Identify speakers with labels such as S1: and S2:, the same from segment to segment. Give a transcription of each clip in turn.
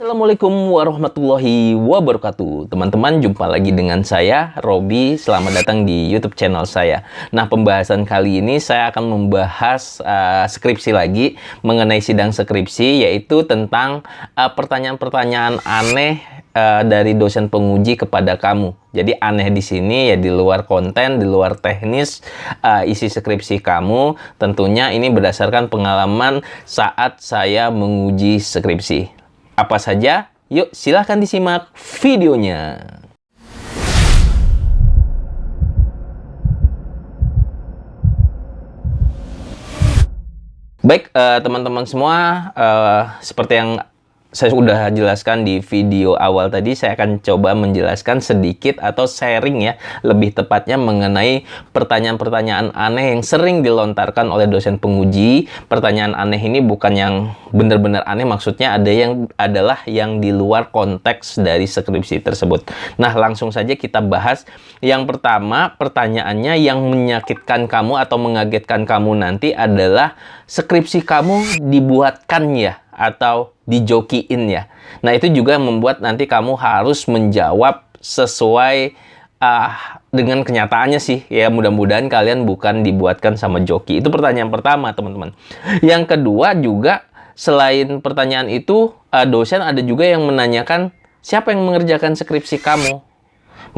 S1: Assalamualaikum warahmatullahi wabarakatuh. Teman-teman, jumpa lagi dengan saya, Robi. Selamat datang di YouTube channel saya. Nah, pembahasan kali ini saya akan membahas skripsi lagi mengenai sidang skripsi, yaitu tentang pertanyaan-pertanyaan aneh dari dosen penguji kepada kamu. Jadi aneh di sini ya di luar konten, di luar teknis isi skripsi kamu. Tentunya ini berdasarkan pengalaman saat saya menguji skripsi. Apa saja? Yuk, silahkan disimak videonya. Baik, teman-teman semua, seperti yang saya sudah jelaskan di video awal tadi, saya akan coba menjelaskan sedikit atau sharing ya, lebih tepatnya mengenai pertanyaan-pertanyaan aneh yang sering dilontarkan oleh dosen penguji. Pertanyaan aneh ini bukan yang benar-benar aneh, maksudnya adalah yang di luar konteks dari skripsi tersebut. Nah, langsung saja kita bahas. Yang pertama, pertanyaannya yang menyakitkan kamu atau mengagetkan kamu nanti adalah skripsi kamu dibuatkan ya, atau dijokiin ya. Nah, itu juga membuat nanti kamu harus menjawab sesuai dengan kenyataannya sih. Ya, mudah-mudahan kalian bukan dibuatkan sama joki. Itu pertanyaan pertama, teman-teman. Yang kedua juga, selain pertanyaan itu, dosen ada juga yang menanyakan, siapa yang mengerjakan skripsi kamu?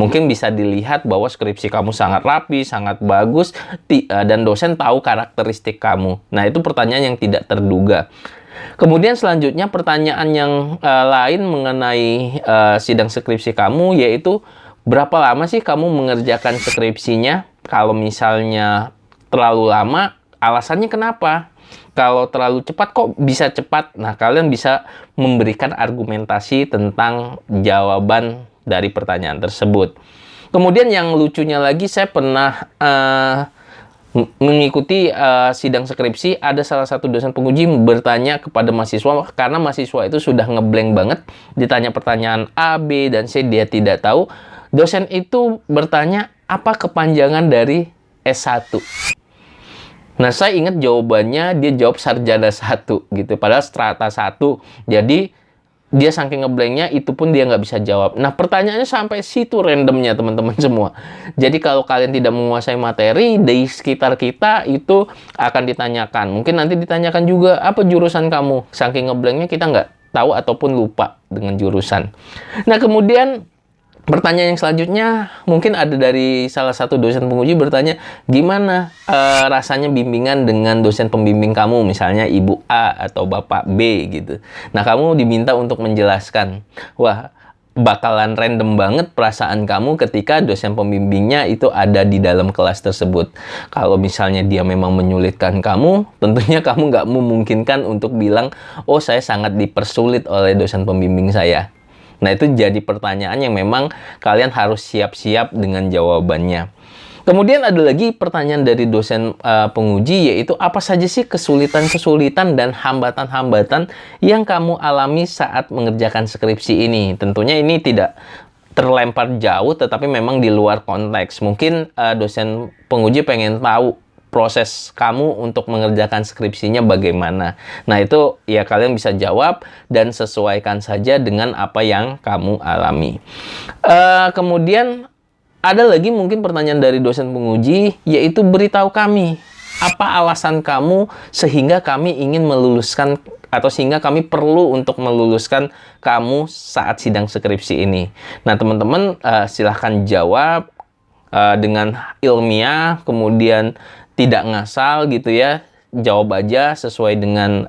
S1: Mungkin bisa dilihat bahwa skripsi kamu sangat rapi, sangat bagus, dan dosen tahu karakteristik kamu. Nah, itu pertanyaan yang tidak terduga. Kemudian selanjutnya pertanyaan yang lain mengenai sidang skripsi kamu, yaitu berapa lama sih kamu mengerjakan skripsinya? Kalau misalnya terlalu lama, alasannya kenapa? Kalau terlalu cepat, kok bisa cepat? Nah, kalian bisa memberikan argumentasi tentang jawaban dari pertanyaan tersebut. Kemudian yang lucunya lagi, saya pernah mengikuti sidang skripsi, ada salah satu dosen penguji bertanya kepada mahasiswa, karena mahasiswa itu sudah ngeblank banget, ditanya pertanyaan A, B, dan C, dia tidak tahu. Dosen itu bertanya, apa kepanjangan dari S1? Nah, saya ingat jawabannya, dia jawab sarjana 1 gitu, padahal strata 1. Jadi dia saking ngeblanknya, itu pun dia nggak bisa jawab. Nah, pertanyaannya sampai situ randomnya, teman-teman semua. Jadi, kalau kalian tidak menguasai materi, di sekitar kita itu akan ditanyakan. Mungkin nanti ditanyakan juga, apa jurusan kamu? Saking ngeblanknya, kita nggak tahu ataupun lupa dengan jurusan. Nah, kemudian pertanyaan yang selanjutnya, mungkin ada dari salah satu dosen penguji bertanya, gimana rasanya bimbingan dengan dosen pembimbing kamu, misalnya Ibu A atau Bapak B gitu. Nah, kamu diminta untuk menjelaskan. Wah, bakalan random banget perasaan kamu ketika dosen pembimbingnya itu ada di dalam kelas tersebut. Kalau misalnya dia memang menyulitkan kamu, tentunya kamu nggak memungkinkan untuk bilang, oh, saya sangat dipersulit oleh dosen pembimbing saya. Nah, itu jadi pertanyaan yang memang kalian harus siap-siap dengan jawabannya. Kemudian ada lagi pertanyaan dari dosen penguji, yaitu apa saja sih kesulitan-kesulitan dan hambatan-hambatan yang kamu alami saat mengerjakan skripsi ini. Tentunya ini tidak terlempar jauh, tetapi memang di luar konteks. Mungkin dosen penguji pengen tahu proses kamu untuk mengerjakan skripsinya bagaimana. Nah, itu ya kalian bisa jawab dan sesuaikan saja dengan apa yang kamu alami. Kemudian ada lagi mungkin pertanyaan dari dosen penguji, yaitu beritahu kami apa alasan kamu sehingga kami ingin meluluskan atau sehingga kami perlu untuk meluluskan kamu saat sidang skripsi ini. Nah, teman-teman silahkan jawab dengan ilmiah, kemudian tidak ngasal gitu ya, jawab aja sesuai dengan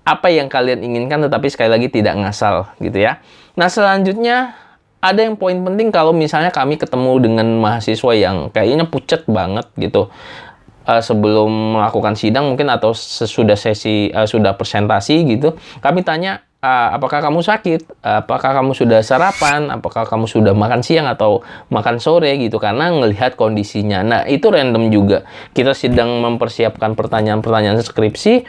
S1: apa yang kalian inginkan, tetapi sekali lagi tidak ngasal gitu ya. Nah, selanjutnya ada yang poin penting kalau misalnya kami ketemu dengan mahasiswa yang kayaknya pucet banget gitu sebelum melakukan sidang mungkin, atau sesudah sesi sudah presentasi gitu, kami tanya, apakah kamu sakit? Apakah kamu sudah sarapan? Apakah kamu sudah makan siang atau makan sore gitu? Karena ngelihat kondisinya. Nah, itu random juga. Kita sedang mempersiapkan pertanyaan-pertanyaan skripsi,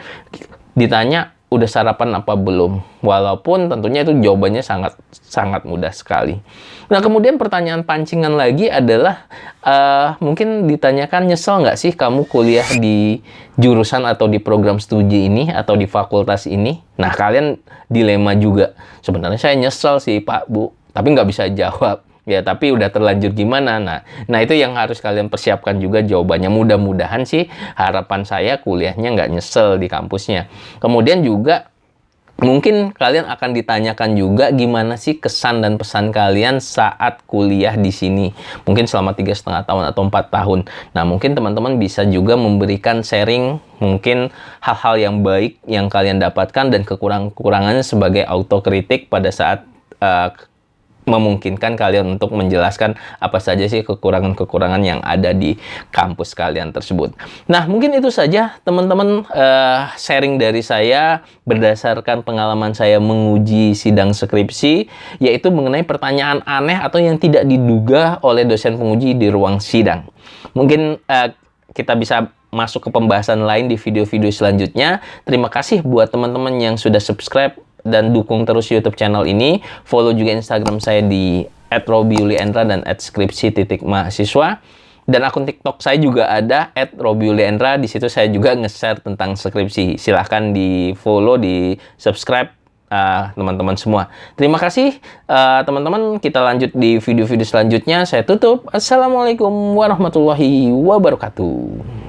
S1: ditanya, udah sarapan apa belum? Walaupun tentunya itu jawabannya sangat mudah sekali. Nah, kemudian pertanyaan pancingan lagi adalah mungkin ditanyakan, nyesel nggak sih kamu kuliah di jurusan atau di program studi ini atau di fakultas ini? Nah, kalian dilema juga. Sebenarnya saya nyesel sih Pak, Bu, tapi nggak bisa jawab. Ya, tapi udah terlanjur gimana? Nah itu yang harus kalian persiapkan juga jawabannya. Mudah-mudahan sih harapan saya kuliahnya nggak nyesel di kampusnya. Kemudian juga mungkin kalian akan ditanyakan juga gimana sih kesan dan pesan kalian saat kuliah di sini. Mungkin selama 3,5 tahun atau 4 tahun. Nah, mungkin teman-teman bisa juga memberikan sharing mungkin hal-hal yang baik yang kalian dapatkan dan kekurangan-kekurangannya sebagai autokritik pada saat memungkinkan kalian untuk menjelaskan apa saja sih kekurangan-kekurangan yang ada di kampus kalian tersebut. Nah, mungkin itu saja teman-teman sharing dari saya berdasarkan pengalaman saya menguji sidang skripsi, yaitu mengenai pertanyaan aneh atau yang tidak diduga oleh dosen penguji di ruang sidang. Mungkin kita bisa masuk ke pembahasan lain di video-video selanjutnya. Terima kasih buat teman-teman yang sudah subscribe dan dukung terus YouTube channel ini. Follow juga Instagram saya di @robyuliendra dan @skripsi.mahasiswa. Dan akun TikTok saya juga ada @robyuliendra. Di situ saya juga nge-share tentang skripsi. Silahkan di follow, di subscribe teman-teman semua. Terima kasih teman-teman. Kita lanjut di video-video selanjutnya. Saya tutup. Assalamualaikum warahmatullahi wabarakatuh.